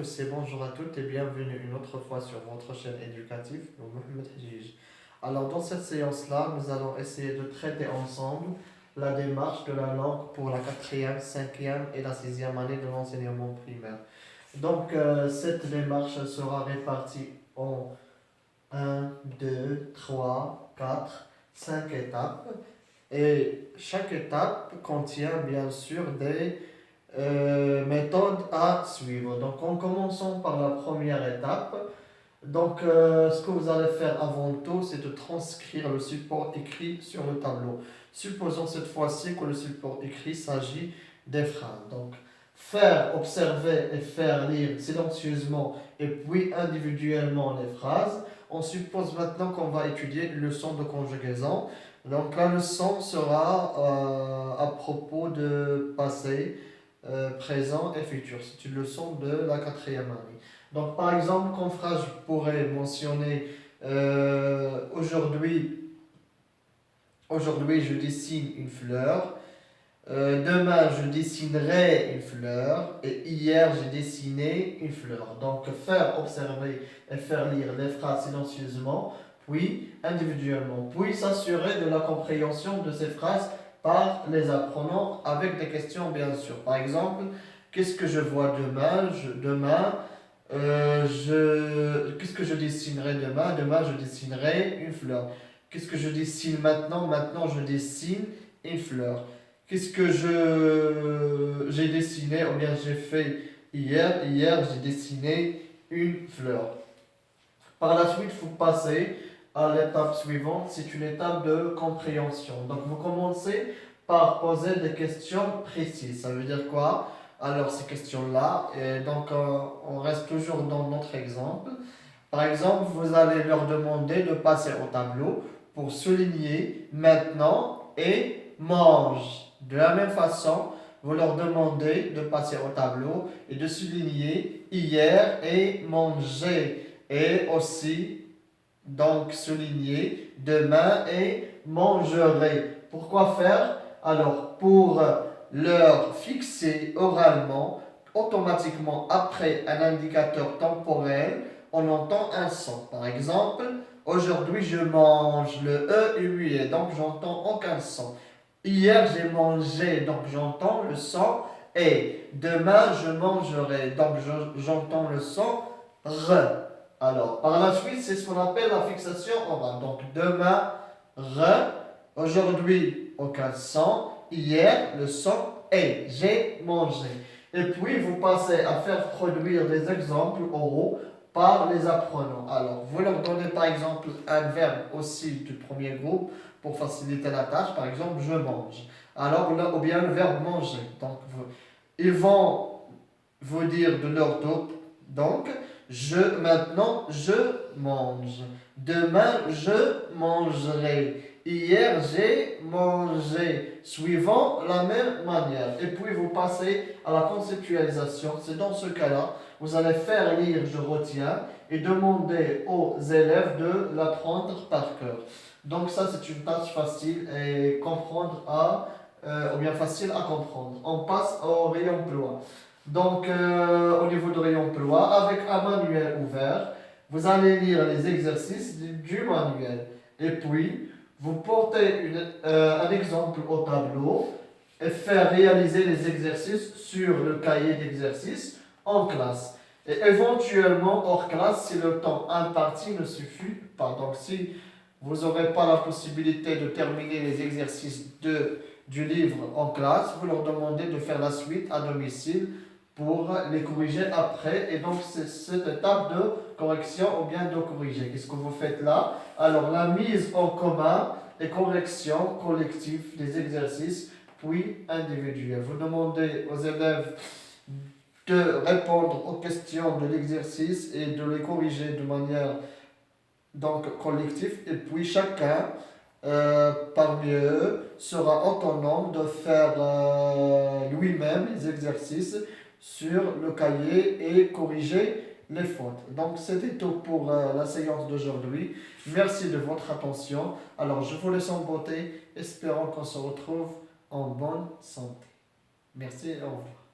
tous et bonjour à toutes et bienvenue une autre fois sur votre chaîne éducative, Mohamed Hajij. Alors dans cette séance-là, nous allons essayer de traiter ensemble la démarche de la langue pour la quatrième, cinquième et la sixième année de l'enseignement primaire. Donc cette démarche sera répartie en un, 2, 3, 4, 5 étapes et chaque étape contient bien sûr des méthode à suivre. Donc, en commençant par la première étape, ce que vous allez faire avant tout, c'est de transcrire le support écrit sur le tableau. Supposons cette fois-ci que le support écrit s'agit des phrases. Donc, faire observer et faire lire silencieusement et puis individuellement les phrases. On suppose maintenant qu'on va étudier une leçon de conjugaison. Donc, la leçon sera à propos de passé, présent et futur. C'est une leçon de la quatrième année. Donc, par exemple, comme phrase, je pourrais mentionner aujourd'hui, je dessine une fleur. Demain, je dessinerai une fleur. Et hier, j'ai dessiné une fleur. Donc, faire observer et faire lire les phrases silencieusement, puis individuellement. Puis s'assurer de la compréhension de ces phrases par les apprenants avec des questions, bien sûr. Par exemple, qu'est-ce que je vois demain? Qu'est-ce que je dessinerai demain? Demain, je dessinerai une fleur. Qu'est-ce que je dessine maintenant? Maintenant, je dessine une fleur. Qu'est-ce que j'ai dessiné ou bien j'ai fait hier? Hier, j'ai dessiné une fleur. Par la suite, vous passez à l'étape suivante. C'est une étape de compréhension. Donc, vous commencez par poser des questions précises. Ça veut dire quoi? Alors, ces questions-là, et donc on reste toujours dans notre exemple. Par exemple, vous allez leur demander de passer au tableau pour souligner maintenant et mange. De la même façon, vous leur demandez de passer au tableau et de souligner hier et manger. Et aussi, donc, souligner demain et mangerai. Pourquoi faire? Alors, pour leur fixer oralement, automatiquement après un indicateur temporel, on entend un son. Par exemple, aujourd'hui je mange, le E est muet, donc j'entends aucun son. Hier j'ai mangé, donc j'entends le son. Et demain je mangerai, donc j'entends le son R. Alors, par la suite, c'est ce qu'on appelle la fixation orale. Donc, demain, R. Aujourd'hui, aucun son. Hier, le son est. J'ai mangé. Et puis, vous passez à faire produire des exemples oraux par les apprenants. Alors, vous leur donnez par exemple un verbe aussi du premier groupe pour faciliter la tâche. Par exemple, je mange. Alors, ou bien le verbe manger. Donc, ils vont vous dire de leur tour. Donc, maintenant, je mange. Demain, je mangerai. Hier, j'ai mangé. Suivant la même manière. Et puis, vous passez à la conceptualisation. C'est dans ce cas-là, vous allez faire lire, je retiens, et demander aux élèves de l'apprendre par cœur. Donc, ça, c'est une tâche facile et ou bien facile à comprendre. On passe au réemploi. Donc, au niveau de réemploi, avec un manuel ouvert, vous allez lire les exercices du manuel. Et puis, vous portez un exemple au tableau et faire réaliser les exercices sur le cahier d'exercices en classe. Et éventuellement, hors classe, si le temps imparti ne suffit pas. Donc, si vous n'aurez pas la possibilité de terminer les exercices du livre en classe, vous leur demandez de faire la suite à domicile pour les corriger après. Et donc, c'est cette étape de correction ou bien de corriger. Qu'est-ce que vous faites là? Alors, la mise en commun et correction collective des exercices, puis individuels. Vous demandez aux élèves de répondre aux questions de l'exercice et de les corriger de manière collective. Et puis, chacun parmi eux sera autonome de faire lui-même les exercices sur le cahier et corriger les fautes. Donc, c'était tout pour la séance d'aujourd'hui. Merci de votre attention. Alors, je vous laisse en beauté, espérant qu'on se retrouve en bonne santé. Merci et au revoir.